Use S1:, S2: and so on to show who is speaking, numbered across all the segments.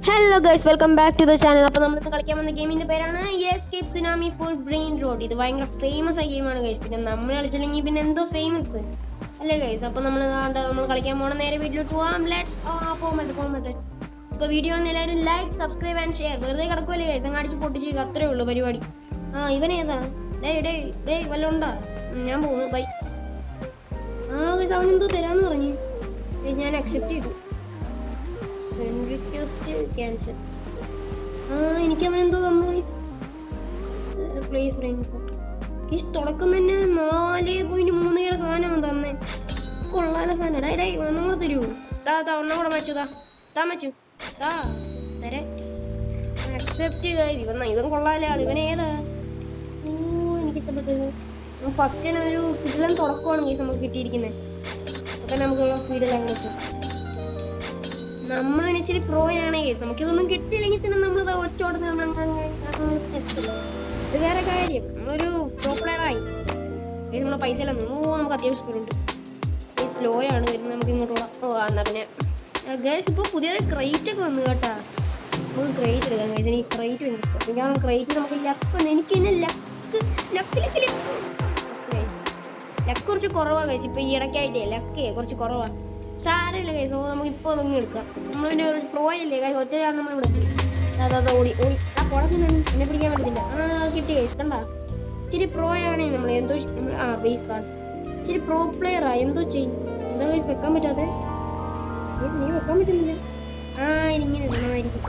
S1: Hello guys, welcome back to the channel. അപ്പോൾ നമ്മൾ കളിക്കാൻ വന്ന ഗെയിമിൻ്റെ പേരാണ് escape tsunami for brain rot. ഇത് ഭയങ്കര ഫേമസ് ആയ ഗെയിമാണ് ഗൈസ്. പിന്നെ നമ്മൾ കളിച്ചില്ലെങ്കിൽ പിന്നെ എന്തോ ഫേമസ് അല്ലേ ഗൈസ്. അപ്പോൾ നമ്മൾ കളിക്കാൻ പോകണം. നേരെ വീട്ടിലോട്ട് പോകാം. ലെറ്റ്സ് പോകട്ടെ. ഇപ്പോൾ വീഡിയോ എല്ലാവരും ലൈക്ക്, സബ്സ്ക്രൈബ് ആൻഡ് ഷെയർ. വെറുതെ കിടക്കുമല്ലേ ഗൈസ്, അങ്ങ് അടിച്ച് പൊട്ടിച്ച് അത്രേ ഉള്ളൂ പരിപാടി. ഇവനേതാ? ഡേ വല്ലതും ഉണ്ടാ? ഞാൻ പോകുന്നു, ബൈ. ഗൈസ്, അവനെന്തോ തരാമെന്ന് പറഞ്ഞു. ഞാൻ അക്സെപ്റ്റ് ചെയ്തു. Send request cancel. എനിക്ക് അവൻ എന്തോ തന്നു ഗൈസ്. പ്ലേസ് ഗൈസ്, തുടക്കം തന്നെ 4.3 സാധനം അവൻ തന്നെ. കൊള്ളാല സാധനം. ഡേ ഒന്നും കൂടെ തരൂ. ഒന്നും കൂടെ മച്ചു. മച്ചു തരേ. അക്സെപ്റ്റ് ചെയ്ത ഇവൻ കൊള്ളാല ആള്. ഇവൻ ഏതാ? എനിക്ക് ഇഷ്ടപ്പെട്ടത്. ഫസ്റ്റ് തന്നെ ഒരു കിടിലൻ തുടക്കമാണ് ഗൈസ് നമുക്ക് കിട്ടിയിരിക്കുന്നത്. അപ്പം നമുക്കുള്ള സ്പീഡിൽ അങ്ങനെ നമ്മൾ ഇച്ചിരി പ്രോ ആണെങ്കിൽ നമുക്കിതൊന്നും കിട്ടിയില്ലെങ്കിൽ തന്നെ നമ്മളത് ഒറ്റോടത്ത് എത്തില്ല. ഇത് വേറെ കാര്യം. നമ്മളൊരു പ്രോ പ്ലെയർ ആയി നമ്മളെ പൈസ എല്ലാം നമുക്ക് അത്യാവശ്യം സ്പീഡുണ്ട്. ഈ സ്ലോ ആണ് വരുന്നത്. നമുക്ക് ഇങ്ങോട്ട് എന്നാ പിന്നെ ഗൈസ് ഇപ്പോൾ പുതിയൊരു ക്രൈറ്റ് ഒക്കെ വന്നു കേട്ടാ. നമുക്ക് ക്രൈറ്റ് എടുക്കാം ഗൈസ്. എനിക്ക് ക്രൈറ്റ് വേണ്ടി കാരണം ക്രൈറ്റ് നമുക്ക് ലക്ക് എനിക്ക് പിന്നെ ലക്ക് കുറച്ച് കുറവാണ് ഗൈസ്. ഇപ്പോൾ ഈ ഇടയ്ക്കായിട്ടേ ലക്ക് കുറച്ച് കുറവാണ്. സാരമില്ല ഗൈസ്. നമുക്ക് ഇപ്പോൾ ഒന്നും എടുക്കാം. നമ്മൾ പിന്നെ ഒരു പ്രോ അല്ലേ ഗൈസ്. ഒറ്റയാണ് നമ്മളിവിടെ ഓടി എന്നെ പിടിക്കാൻ പറ്റത്തില്ല. കിട്ടി ഗൈസ്. കണ്ടാ ഇച്ചിരി പ്രോ ആണെങ്കിൽ നമ്മൾ എന്തോ ബേസ് കാർഡ് ഇച്ചിരി പ്രോ പ്ലെയറാ. എന്തോ ചെയ്യും. എന്താ ഗൈസ് വെക്കാൻ പറ്റാതെ? നീ വെക്കാൻ പറ്റുന്നില്ല. ഇങ്ങനെ നന്നായിരിക്കും.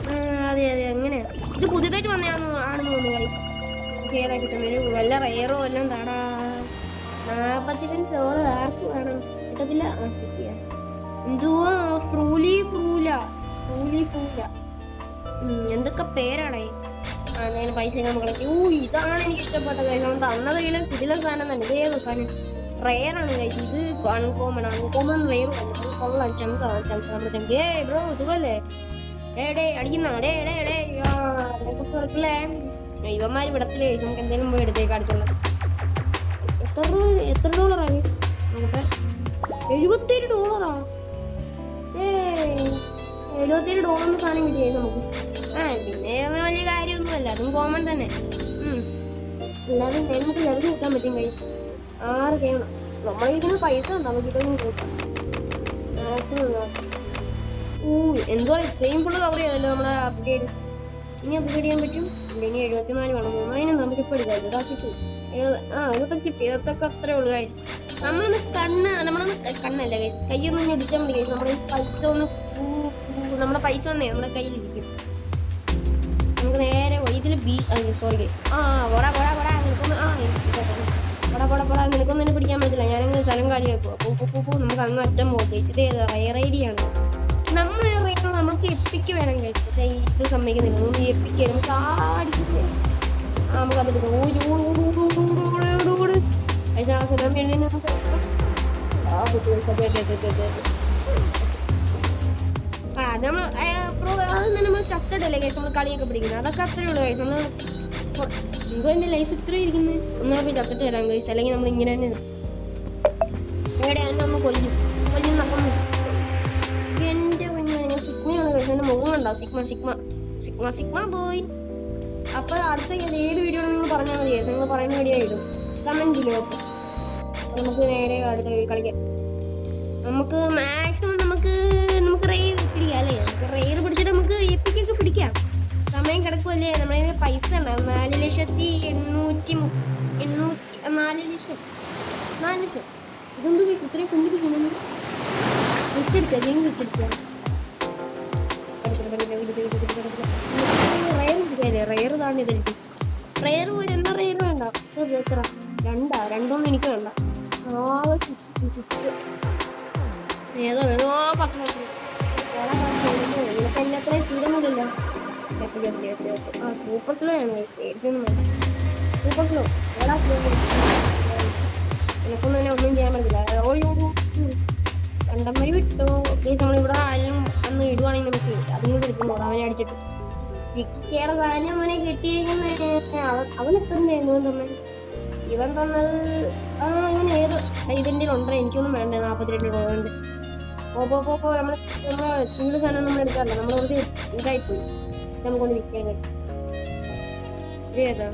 S1: അതെ അങ്ങനെയാണ്. ഇത് പുതിയതായിട്ട് വന്നതാണെന്ന് തോന്നുന്നു ഗൈസ്. ഷെയറായി കിട്ടുന്നൊരു വല്ല റെയറോ എല്ലാം താടാ. $42 ആർക്ക് വേണം? കിട്ടത്തില്ല. കിട്ടിയ എന്തുവാ? ഫ്രൂല എന്തൊക്കെ പേരാണേ. ഞാൻ പൈസ മക്കളെ. ഇതാണ് എനിക്ക് ഇഷ്ടപ്പെട്ടത്. നമ്മൾ തന്നത് കയ്യിലും ഇതിലും സാധനം തന്നെ. ഇതേ സാധനം റെയറാണ് കഴിച്ചു. ഇത് അൺകോമൺ റെയർ കൊള്ളാം. ചമക്കേ ബ്രോ സുഖല്ലേ? അടിക്കുന്ന ഡേ ഇവന്മാര് വിടത്തില്ലേ. നമുക്ക് എന്തെങ്കിലും പോയി എടുത്തേക്ക് അടുത്തുള്ള. എത്ര ഡോളറായി നോക്കട്ടെ. $77. $77 സാധനം കിട്ടിയായി നമുക്ക്. പിന്നെ വലിയ കാര്യമൊന്നുമല്ല. അതും കോമൺ തന്നെ. അല്ലാതെ നമുക്ക് ലെവൽ കൂട്ടാൻ പറ്റും കഴിച്ചു. 6 ഗെയിം നമ്മളിരിക്കുന്ന പൈസ ഉണ്ടോ? നമുക്ക് ഇതൊന്നും കൂട്ടാം. എന്തോ ഇത്രയും ഫുള്ള് കവർ ചെയ്തല്ലോ നമ്മളെ അപ്ഗ്രേഡ്. ഇനി അപ്ഗ്രേഡ് ചെയ്യാൻ പറ്റും. ഇനി 74 വേണം. അതിന് നമുക്കിപ്പോൾ എടുക്കാം. ഇതാക്കി ഇതൊക്കെ കിട്ടി. ഇതൊക്കെ അത്രേ ഉള്ളൂ ഗൈസ്. നമ്മളൊന്ന് കണ്ണല്ല ഗൈസ്, കയ്യൊന്നും ഇടിച്ചാൽ മതി ഗൈസ്. നമ്മുടെ പൈസ ഒന്നേ നമ്മുടെ കയ്യിലിരിക്കും. നമുക്ക് നേരെ ഇതിൽ സോറി നിനക്കൊന്നും തന്നെ പിടിക്കാൻ പറ്റില്ല. ഞാനങ്ങ് സ്ഥലം കാലി വെക്കും. അപ്പോൾ നമുക്ക് അങ്ങ് അറ്റം പോകും ഗൈസ്. ഇത് റൈഡിയാണ്. നമ്മൾ നമുക്ക് എപ്പിക്ക് വേണം കഴിച്ചത്. ഇത് സമ്മതിക്കുന്നില്ല. നമ്മൾ എപ്പിക്ക് നമുക്ക് ആടിക്കില്ല. നമുക്കത് നമ്മൾ ചത്തടല്ലേ കഴിച്ച് നമ്മൾ കളിയൊക്കെ പിടിക്കുന്നത്. അതൊക്കെ അത്രേ ഉള്ളൂ കഴിച്ച്. നമ്മൾ എന്തോ എൻ്റെ ലൈഫ് ഇത്രയും ഇരിക്കുന്നത്. ഒന്നാ പോയി ചത്തിട്ട് വരാൻ കഴിച്ചു. അല്ലെങ്കിൽ നമ്മൾ ഇങ്ങനെ തന്നെ എവിടെയാണ് നമ്മൾ കൊല്ലും നമ്മൾ. എൻ്റെ സിഗ്മയാണ് കഴിച്ചത്. എൻ്റെ മുഖം ഉണ്ടാവും. സിഗ്മ പോയി. അപ്പോൾ അടുത്ത ഏത് വീഡിയോ നിങ്ങൾ പറഞ്ഞാൽ മതി. നിങ്ങൾ പറയുന്ന വീഡിയോ ഇടും. കമൻറ്റ് ചെയ്യും. അപ്പോൾ നമുക്ക് നേരെ അടുത്ത കളിക്കാം. നമുക്ക് മാക്സിമം നമുക്ക് റെയർ പിടിക്കാം അല്ലേ. നമുക്ക് റെയർ പിടിച്ചിട്ട് നമുക്ക് എപ്പിക്കൊക്കെ പിടിക്കാം. സമയം കിടക്കുമല്ലേ. നമ്മളതിന് പൈസ ഉണ്ടാവും. 4 ലക്ഷം. ഇതൊന്നും പൈസ ഇത്രയും കൊണ്ടിരിക്കുന്നു. വെച്ചെടുക്കാം. റെയർ താണ്ടി ഇതെനിക്ക്. റെയർ പോയി എന്താ റെയർ വേണ്ട. എത്ര? 2 എനിക്ക് വേണ്ട. ഏതോ വേണോ ഫസ്റ്റ് ഇതിനൊക്കെ എൻ്റെ അത്രയും സ്പീഡൊന്നുമില്ലല്ലോ. സൂപ്പർ ഫ്ലോ ആണ്. സൂപ്പർ ഫ്ലോ എനിക്കൊന്നും തന്നെ ഒന്നും ചെയ്യാൻ പറ്റില്ല. കണ്ടന്മാര് വിട്ടോ. നമ്മളിവിടെ ആരും അന്ന് ഇടുവാണെങ്കിൽ നമുക്ക് അതും കൂടി എടുക്കുമ്പോൾ അവനെ അടിച്ചിട്ട് കിട്ടിയുടെ സാധനം അവനെ കിട്ടിയിരിക്കുന്ന അവനെത്ര തന്നെ ഇവൻ തന്നത്. ഇവൻ ഏത് ഇതിൻ്റെ ഉണ്ടോ? എനിക്കൊന്നും വേണ്ട. $42 ഉണ്ട്. നമ്മളെ സിംഗിൾ സാധനം നമ്മൾ എടുക്കാറില്ല. നമ്മൾ കുറച്ച് ഇതായിപ്പോയി. നമുക്കൊന്ന് വിൽക്കാൻ കഴിയും. ഏതാ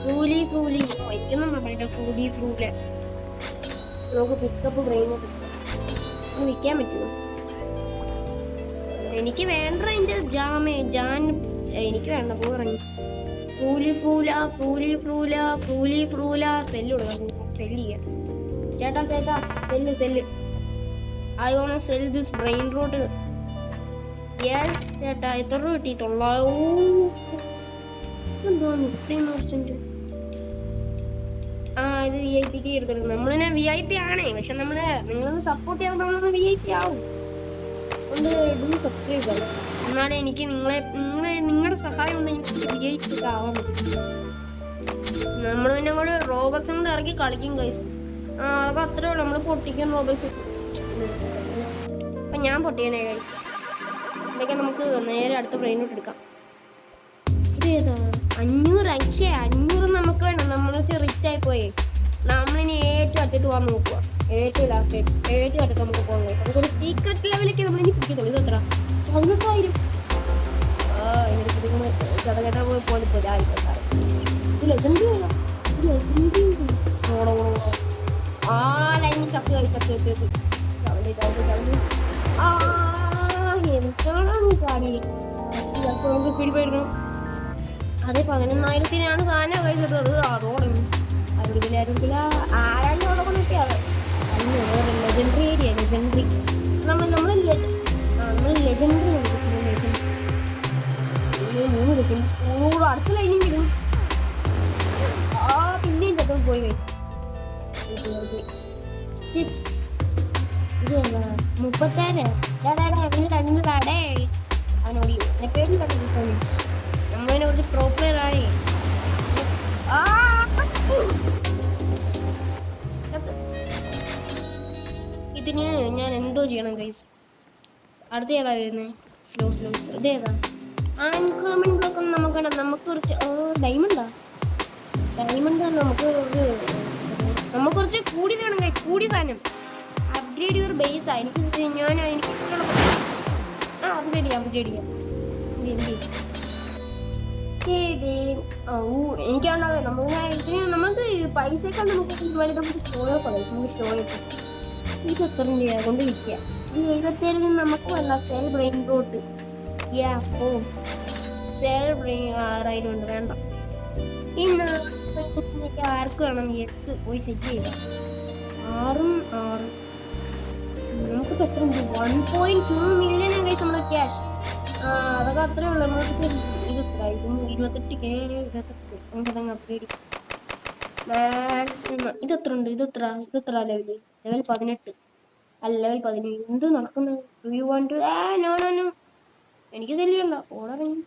S1: ഫ്രൂലി വയ്ക്കുന്നുണ്ടോ ഫ്രൂല നമുക്ക് പിക്കപ്പ് ബ്രെയിൻ വിൽക്കാൻ പറ്റുമോ? എനിക്ക് വേണ്ട അതിൻ്റെ ജാൻ എനിക്ക് വേണ്ട പോ പറഞ്ഞു. ഫ്രൂല സെല്ല് കൊടുക്കാം. സെല്ല് ചെയ്യാം ചേട്ടാ sell I want to sell this brain rot. Yes ചേട്ടാ എത്ര രൂപ കിട്ടി? 900. എന്തോന്നു ഇത്രയും കോസ്റ്റന്റ്? ഇത് VIP എടുത്തിട്ടുണ്ട്. നമ്മളിനെ VIP ആണേ, പക്ഷെ നമ്മള് നിങ്ങളൊന്ന് സപ്പോർട്ട് ചെയ്യാൻ നമ്മളൊന്ന് VIP ആവും. ഒന്ന് സബ്സ്ക്രൈബ് ചെയ്യണം. എന്നാലേ എനിക്ക് നിങ്ങളുടെ സഹായം ഉണ്ടെങ്കിൽ VIP ആവാൻ പറ്റും. നമ്മൾ പിന്നെ കൂടെ റോബക്സും കൂടെ ഇറക്കി കളിക്കും ഗൈസ്. അതൊക്കെ അത്രേ ഉള്ളൂ. നമ്മൾ പൊട്ടിക്കാൻ റോബക്സ്. അപ്പം ഞാൻ പൊട്ടിയാനേ കഴിച്ചു. ഇതൊക്കെ നമുക്ക് നേരെ അടുത്ത ബ്രെയിനോട്ട് എടുക്കാം. ഇത് ഏതാ 500 നമുക്ക് വേണം. നമ്മൾ റിച്ച് ആയി പോയേ. നമ്മളിനി ഏറ്റവും അറ്റത്ത് പോകാൻ നോക്കുക. ഏറ്റവും ലാസ്റ്റ് ഏറ്റവും അറ്റത്ത് നമുക്ക് പോകാൻ നോക്കാം. നമുക്കൊരു സീക്രട്ട് ലെവലിലേക്ക് നമ്മളിനി പിടിക്കുന്നുള്ളൂ. ഇത് എത്ര 18,000. ചടകേട്ട പോലെ ഇത് ലെജൻഡറി ലൈൻ ചത്ത് നമുക്ക് സ്പീഡ് പോയിരുന്നു. അതെ 11,000-നാണ് സാധനം കഴിച്ചത്. അതോടെ ആരാണ്ട് കിട്ടിയാൽ ലെജൻഡറി ഏരിയ. ലെജൻഡറി നമ്മൾ ലെജൻഡറി 3 കിട്ടും. അടുത്ത ലൈനിങ് കിട്ടും. പിന്നെയും ചത്തോട് പോയി കഴിച്ചു. ഇത് 36 അവനോടി പേരും കണ്ടു. നമ്മളതിനെ കുറിച്ച് പ്രോപ്പർ ആയി. ഇതിന് ഞാൻ എന്തോ ചെയ്യണം ഗൈസ്. അടുത്ത ഏതാ വരുന്നത്? സ്ലോ ഇതേതാ? അൺകോമൺ ബ്ലോക്ക് ഒന്നും നമുക്ക് വേണ്ട. നമുക്ക് കുറച്ച് ഡയമണ്ട് നമുക്ക് കുറച്ച് കൂടി വേണം ഗൈസ്. കൂടി താനും അപ്ഗ്രേഡ് യുവർ ബേസ്. എനിക്ക് അപ്ഗ്രേഡ് ചെയ്യാം. എനിക്കാണ്ടാവേ നമ്മൾക്ക് പൈസക്കാൾ നമുക്ക് സ്റ്റോർ ഇത് എത്ര രൂപ കൊണ്ട് വിൽക്കുക? ഇത് 77 നമുക്ക് വേണ്ട. സെൽ ബ്രെയിൻ റോട്ട് റൈഡുണ്ട് വേണ്ട. പിന്നെ ആർക്ക് വേണം? എക്സ് പോയി സെറ്റ് ചെയ്യാം. 6 നമുക്കിപ്പോൾ എത്ര ഉണ്ട്? 1.2 മില്യൺ കഴിച്ച് നമ്മുടെ ക്യാഷ്. അതൊക്കെ അത്രേ ഉള്ളൂ. നമുക്ക് 28K നമുക്കതങ്ങ് അപ്ഗ്രേഡ്. ഇതെത്ര ഉണ്ട്? ഇതെത്ര ലെവൽ 18 അല്ല ലെവൽ 17. എന്ത് നടക്കുന്നത്? നോ എനിക്ക് ശല്യമുണ്ട. ഓടറിയും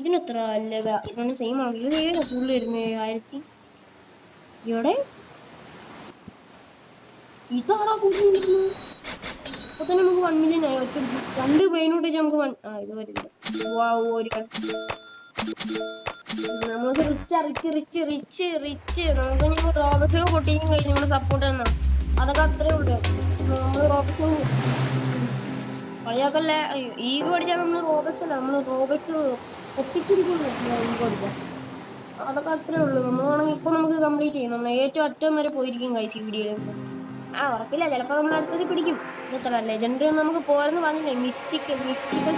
S1: ഇതിനെത്ര ലെവൽ? ഇതാണ് സെയിം ആണല്ലോ. ഇത് കൂടുതൽ വരുന്നത് 1000. ഇവിടെ ഇതാണോ കൂടുതൽ വരുന്നത്? അപ്പൊ തന്നെ നമുക്ക് 1 മില്യൺ ആയി. 2 ബ്രെയിൻ ഔട്ട് നമുക്ക് ഇത് വരുന്നത്. നമുക്ക് റിച്ച് നമുക്ക് ഞങ്ങൾ റോബക്സ് പൊട്ടിയും കഴിഞ്ഞ് നമ്മൾ സപ്പോർട്ട് തന്നാ. അതൊക്കെ അത്രേ ഉള്ളൂ. നമ്മൾ റോബക്സ് കളിയാക്കല്ല. ഈഗോ അടിച്ചാൽ നമ്മൾ റോബക്സ് അല്ല, നമ്മൾ റോബക്സ് പൊട്ടിച്ചെടുക്കുള്ളൂ. ഈഗോ അടിച്ചാൽ അതൊക്കെ അത്രേ ഉള്ളൂ. നമ്മളാണെങ്കിൽ ഇപ്പൊ നമുക്ക് കംപ്ലീറ്റ് ചെയ്യും. നമ്മൾ ഏറ്റവും അറ്റം വരെ പോയിരിക്കും ഗൈസ് ഈ വീഡിയോയിൽ. ഉറപ്പില്ല, ചിലപ്പോൾ നമ്മൾ അടുത്തത് പിടിക്കും. ഇത്ര ലെജൻഡറി ഒന്നും നമുക്ക് പോരെന്ന് പറഞ്ഞില്ലേ. മിത്തിക്കൽ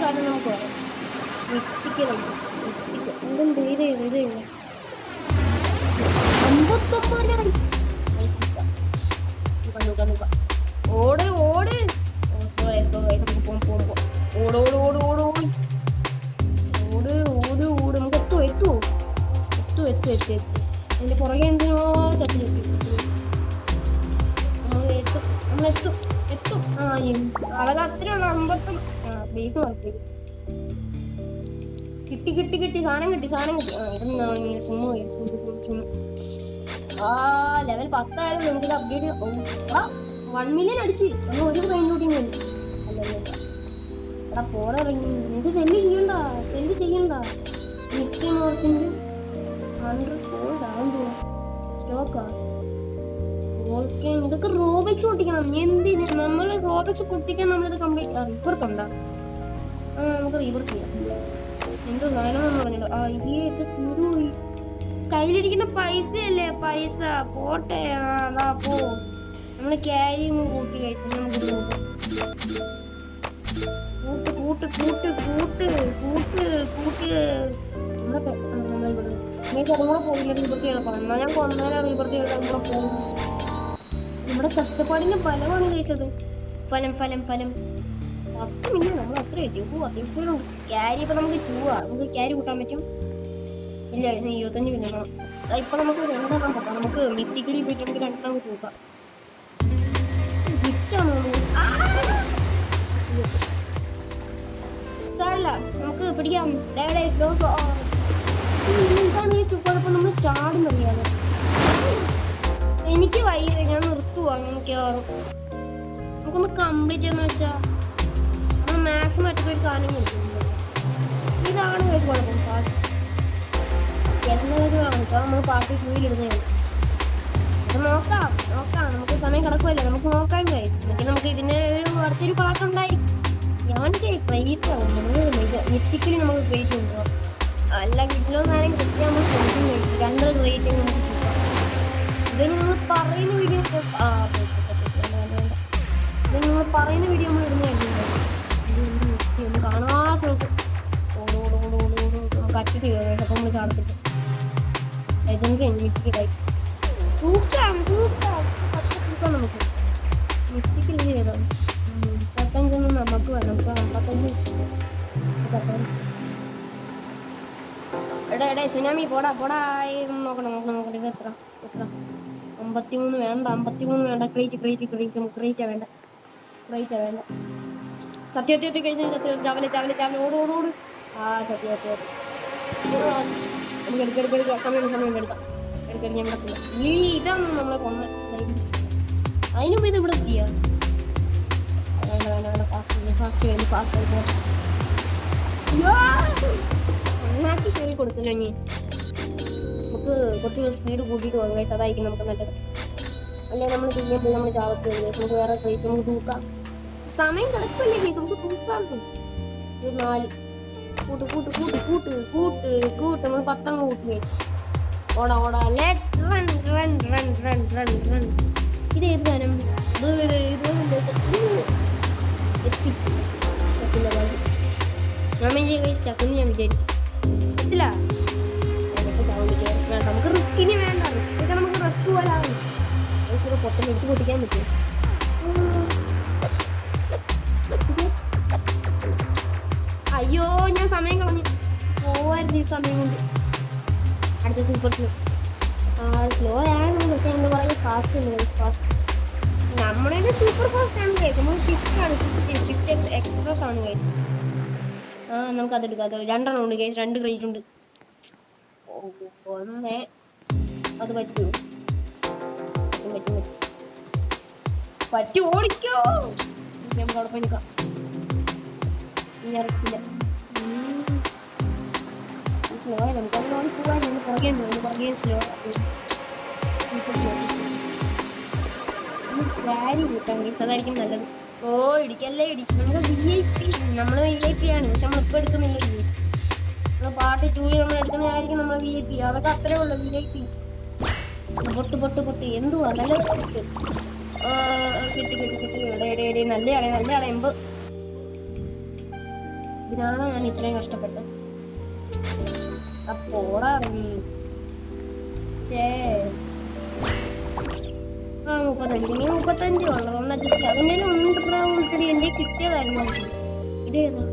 S1: കാരണം നമുക്ക് പറയാം. എന്തുണ്ട് ഇത് 59 ഓട് നമുക്ക് എത്തും. അതിന്റെ പുറകെ എന്തിനോ ചത്തിലെത്തി. നമ്മളെത്തും. അതൊക്കെ അത്രയുള്ള 50 ബേസ് മാറ്റി കിട്ടി. സാധനം കിട്ടി. ഇതെന്താണ് സുമ്മ ലെവൽ 10 ആയാലും നമുക്ക് അപ്ഡേറ്റ് 1 മില്യൺ അടിച്ച് നമ്മൾ ഒരു ബ്രെയിൻ ലൂട്ടിങ് എടാ പോറിറങ്ങി. എനിക്ക് സെല്ല് ചെയ്യണ്ട. മിസ്റ്റേക്ക് കുറച്ചുണ്ട്. 100 ഗോൾഡ് ആവും സ്റ്റോക്കാ. ഓക്കെ, ഇതൊക്കെ റോബിക്സ് പൊട്ടിക്കണം. എന്തിന് നമ്മൾ റോബിക്സ് പൊട്ടിക്കാൻ നമ്മളിത് കംപ്ലീറ്റ് റിവർക്ക് ഉണ്ടോ? നമുക്ക് റിവർക്ക് ചെയ്യാം. എന്തോ വേണമെന്ന് പറഞ്ഞല്ലോ. ഇത് തീരുപോയി. കയ്യിലിരിക്കുന്ന പൈസയല്ലേ, പൈസ പോട്ടെ. അതാ പോ, നമ്മള് ക്യാരിങ് കൂട്ടി കഴിക്കും. നമുക്ക് കൂട്ട് കൂട്ട് കൂട്ട് കൂട്ട് കൂട്ട് കൂടെ പോയില്ല. റിവർക്ക് ചെയ്ത പറഞ്ഞാൽ ഞാൻ കൊന്നേരം റിവർക്ക് ചെയ്ത കൂടെ പോകും. നമ്മുടെ കഷ്ടപ്പാടിന്റെ ഫലമാണ് കഴിച്ചത്. ഫലം ഫലം ഫലം 10 മില്യൺ നമ്മൾ അത്ര കിട്ടി. ക്യാരി ഇപ്പൊ നമുക്ക് 2 നമുക്ക് ക്യാരി കൂട്ടാൻ പറ്റും. ഇല്ല, 25 മില്യൺ. ഇപ്പൊ നമുക്ക് 2 പറ്റാം. നമുക്ക് മിത്തിക്കലി പോയിട്ട് നമുക്ക് 2 കൂട്ടാം. സാരല്ല, നമുക്ക് പിടിക്കാം. കുഴപ്പം, നമ്മൾ ചാടും അറിയാതെ. എനിക്ക് വയ്യ, ഞാൻ നിർത്തുവാ. മിക്കവാറും നമുക്കൊന്ന് കംപ്ലീറ്റ് എന്ന് വെച്ചാൽ നമ്മൾ മാക്സിമം അറ്റൊരു സാധനം കൊടുക്കുന്നുണ്ട്. ഇതാണ് കുഴപ്പം. പാർട്ട് എല്ലാവരും ഇപ്പൊ നമ്മൾ പാർട്ടി 2 ഇടുന്നതാണ്. നോക്കാം നമുക്ക് സമയം കിടക്കുമല്ലോ, നമുക്ക് നോക്കാം ഗൈസ്. എന്നിട്ട് നമുക്ക് ഇതിന്റെ അടുത്തൊരു പാർട്ടുണ്ടായി. ഞാൻ ക്രിയേറ്റ് ആവും. മിത്തിക്കലി നമുക്ക് ക്രിയേറ്റ് കൊണ്ടുപോകാം. അല്ല കിട്ടിലോ നേരം കിട്ടിയാൽ നമ്മൾ ക്രിയേറ്റ് കഴിക്കും. 2 ക്രിയേറ്റ് നമുക്ക് കിട്ടാം. ഇത് നിങ്ങൾ പറയുന്ന വീഡിയോ നിങ്ങൾ പറയുന്ന വീഡിയോ നമ്മൾ ഇടുന്നതായിരിക്കും. കാണാ ശ്രമിച്ചു നമുക്ക് അറ്റത്ത് കയറി. അപ്പം നമ്മൾ ചാടത്തിട്ട് എനിക്ക് മിത്തിക്കായി തൂക്കാം നമുക്ക് മിത്തിക്കില്ല ചെയ്താണ്. 35 നമുക്ക് വേണം. നമുക്ക് 55 എടേ സുനാമി പോടാ നോക്കണം. ഇത് എത്ര 53 വേണ്ട. 53 വേണ്ട. ക്രേറ്റ് നമുക്ക് ക്രേറ്റാ വേണ്ട. സത്യത്തി കഴിച്ചു. ചവല ഓട്. സത്യം നമുക്ക് എടുക്കാം. സമയം എടുക്കാം. ഞാൻ വിടത്തില്ല. ഇതാണ് നമ്മളെ കൊന്ന. അതിനുമ്പ് ഇത് ഇവിടെ എത്തിയാ. വേണ്ട. ഫാസ്റ്റ് ഒന്നാക്കി കയറി കൊടുത്തില്ല. ഇനി നമുക്ക് കുറച്ച് സ്പീഡ് കൂട്ടിയിട്ട് പോകാം. അതായിരിക്കും നമുക്ക് നല്ലത്. അല്ലെ നമ്മൾ ചെയ്യുമ്പോൾ നമ്മൾ ചാവത്ത് നമുക്ക് വേറെ ക്രേറ്റ് നമുക്ക് തൂക്കാം. സമയം കിടക്കില്ലേ കേസ്, നമുക്ക് തൂക്കാം. 4 കൂട്ട് നമ്മൾ 10 കൂട്ടി. ഓടാ ലെറ്റ്സ് റൺ. ഇത് ഏത് ഗാനം? ഞാൻ വിചാരിച്ചു പറ്റില്ല. നമുക്ക് റിസ്കിന് വേണ്ട. റിസ്കൊക്കെ നമുക്ക് റിസ്ക് പോലാവും. പൊട്ടം എടുത്ത് പൊട്ടിക്കാൻ പറ്റും. അയ്യോ, ഞാൻ സമയം കളഞ്ഞു. പോവായിരുന്നു ഈ സമയം കൊണ്ട്. അടുത്ത സൂപ്പർ സ്ലോ ആണ്. പക്ഷേ എന്താ പറയുക, ഫാസ്റ്റ് നമ്മുടെ സൂപ്പർ ഫാസ്റ്റ് ആണ് കേസ്. നമ്മൾ ഷിഫ്റ്റ് എക്സ്പ്രസ് ആണ് കേസ്. നമുക്ക് അതെടുക്കാം. 2 ഉണ്ട് കേസ്. 2 ക്രേറ്റ് ഉണ്ട്. അത് പറ്റുമോ? പറ്റും. ഓടിക്കോ. നമുക്ക് അവിടെ പോയി നിൽക്കാം. ഇറക്കില്ല. സ്ലോ ആയി നമുക്കത് ഓടിപ്പോവാൻ. പുറകെ സ്ലോ ക്യാരി കൂട്ടാൻ കേസ്. അതായിരിക്കും നല്ലത്. ഇടിക്കല്ലേ. നമ്മൾ VIP ആണ്. പക്ഷെ നമ്മളിപ്പോൾ എടുക്കുന്നില്ല. നമ്മൾ പാർട്ട് 2 നമ്മൾ എടുക്കുന്നതായിരിക്കും നമ്മൾ VIP. അതൊക്കെ അത്രേ ഉള്ളൂ. VIP പൊട്ട് എന്തുവാ നല്ല കിട്ടി. നല്ലയാളെ എമ്പ്. ഇതിനാണ് ഞാൻ ഇത്രയും കഷ്ടപ്പെട്ടത്. അപ്പോടാ ഇറങ്ങി. 35 ഉള്ളതുകൊണ്ട് അഡ്ജസ്റ്റ്. അതിൻ്റെ ഉൾപ്പെടെ എൻ്റെ കിട്ടിയതായിരുന്നു. ഇതേതാ?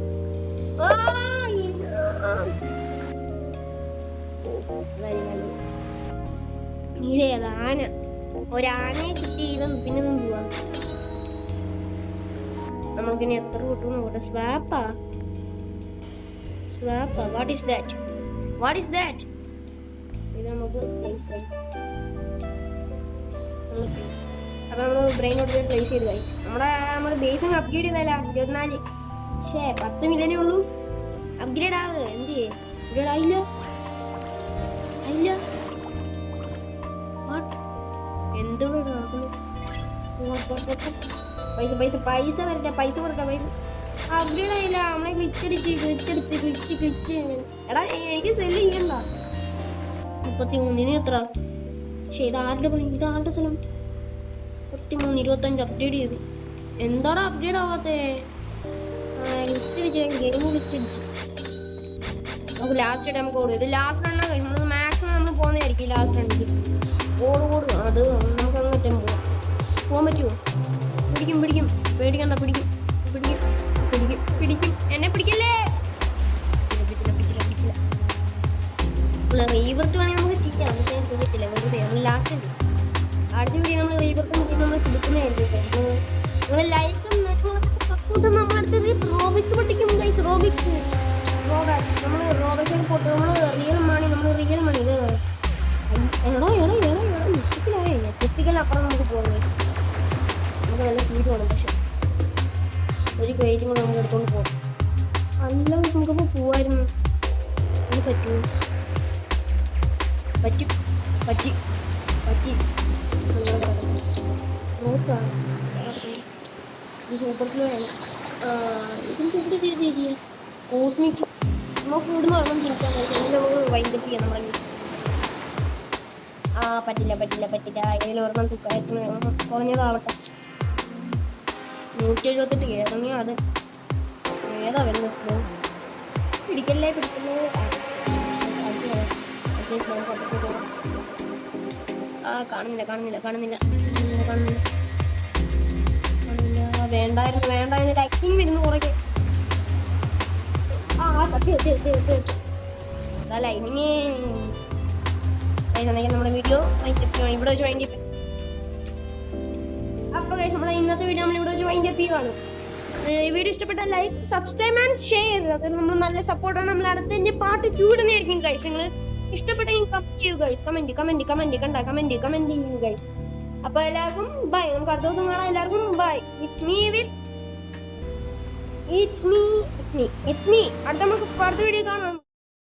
S1: ഇതേതാ? ആന. ഒരാനയെ കിട്ടി. പിന്നെ ഇതും പോവാ. നമുക്കിനി എത്ര കിട്ടും നോക്കട്ടെ. സ്വാപ്പാ. What is that? ഇത് നമുക്ക് അപ്പൊ നമ്മള് ബ്രെയിനോട് പ്ലേസ് ചെയ്ത് കഴിച്ചു. നമ്മുടെ ബേസ് അപ്ഗ്രേഡ് ചെയ്തല്ല. 24. പക്ഷേ 10 മില്യനേ ഉള്ളൂ. അപ്ഗ്രേഡ് ആവ്. എന്ത് ചെയ്യേ? അപ്ഗ്രേഡ് ആയില്ല. എന്തുകൊണ്ട് നടക്കുന്നു? പൈസ പൈസ പൈസ വരട്ടെ, പൈസ വരട്ടെ, പൈസ അപ്ഗ്രേഡ് ആയില്ല. നമ്മളെ ക്ലിച്ച്. എടാ എനിക്ക് സെല്ല് ചെയ്യണ്ട. 33 എത്ര? പക്ഷെ ഇതാരുടെ പണി? ഇതാരുടെ സ്ഥലം? 33, 25 അപ്ഗ്രേഡ് ചെയ്ത്. എന്താണ് അപ്ഗ്രേഡ് ആവാത്തേ? ഗെയിം വിളിച്ചടിച്ച് നമുക്ക് ലാസ്റ്റ് ആയിട്ട് നമുക്ക് ഓടും. ഇത് ലാസ്റ്റ് റണ്ണാ കഴിയും. നമ്മൾ മാക്സിമം നമ്മൾ പോകുന്നതായിരിക്കും ലാസ്റ്റ് റണ്ണിക്ക്. ഓടും അത് നമുക്ക് അങ്ങോട്ടും പോകാൻ പറ്റുമോ? പിടിക്കും പേടിക്കണ്ട, പിടിക്കും. എന്നെ പിടിക്കല്ലേ. പിടിച്ചില്ല. റീവർട്ട് വേണമെങ്കിൽ നമുക്ക് ചെയ്യാം, പക്ഷേ ഞാൻ ചെയ്തിട്ടില്ല. വെറുതെ നമ്മൾ ലാസ്റ്റ് അടുത്ത വീഡിയോ നമ്മൾ റീവർട്ട് നമ്മൾ പിടിക്കുന്നതായിരിക്കും. നിങ്ങൾ ലൈക്കും നമ്മളടുത്തത് റോബിക്സ് പഠിക്കും ഗൈസ്. റോബിക്സ് നമ്മൾ റോബിക്സ് പോട്ട് നമ്മൾ റിയൽ മണി ഇത് കുത്തിക്കലപ്പുറം നമുക്ക് പോകുന്നത്. നമുക്ക് നല്ല സ്പീഡ് വേണം, പക്ഷെ ഒരു വെയിറ്റും കൂടെ നമുക്ക് എടുത്തുകൊണ്ട് പോകും. നല്ല നമുക്കിപ്പോൾ പോവായിരുന്നു. അത് പറ്റുമോ? പറ്റി നോക്കാം. ഇത് സൂപ്പർ സ്ലോ ആണ്. ഇതിൻ്റെ കോസ്മിക് നമുക്ക് ഇവിടുന്ന് വേണം ചിന്തിക്കാൻ പറ്റും. നമുക്ക് വൈൻഡപ്പ് ചെയ്യാം നമ്മളെ. പറ്റില്ല. അതിൽ ഒരെണ്ണം തുക്കായിരുന്നു. കുറഞ്ഞതാവട്ടെ. 178 കയറങ്ങി. അത് ഏതാ വരുന്നത്? പിടിക്കല്ലേ. കാണുന്നില്ല. വേണ്ടായിരുന്നു. ലൈക്കിങ് വരുന്നു കുറേ. ചത്തി ലൈനിങ്. നമ്മുടെ വീഡിയോ ഇവിടെ വെച്ച് വൈൻഡ് ചെയ്യും. അപ്പോൾ ഗൈസ് നമ്മളെ ഇന്നത്തെ വീഡിയോ നമ്മൾ ഇവിടെ വെച്ച് വൈൻഡ് അപ്പ് ചെയ്യുകയാണ്. ഈ വീഡിയോ ഇഷ്ടപ്പെട്ടാൽ ലൈക്ക്, സബ്സ്ക്രൈബ് ആൻഡ് ഷെയർ. അതായത് നമ്മൾ നല്ല സപ്പോർട്ടാണ്. നമ്മൾ അടുത്തതിൻ്റെ പാർട്ട് 2 ഇടുന്നതായിരിക്കും ഗൈസ്. നിങ്ങൾ ഇഷ്ടപ്പെട്ടെങ്കിൽ കമന്റ് ചെയ്യുക ഗൈസ്. കമന്റ് ചെയ്യുക ഗൈസ്. അപ്പോൾ എല്ലാവർക്കും ബൈ. നമുക്ക് അടുത്ത ദിവസം കാണാം. എല്ലാവർക്കും ബൈ. It's me. അടുത്ത നമുക്ക് അടുത്ത വീഡിയോ കാണാം.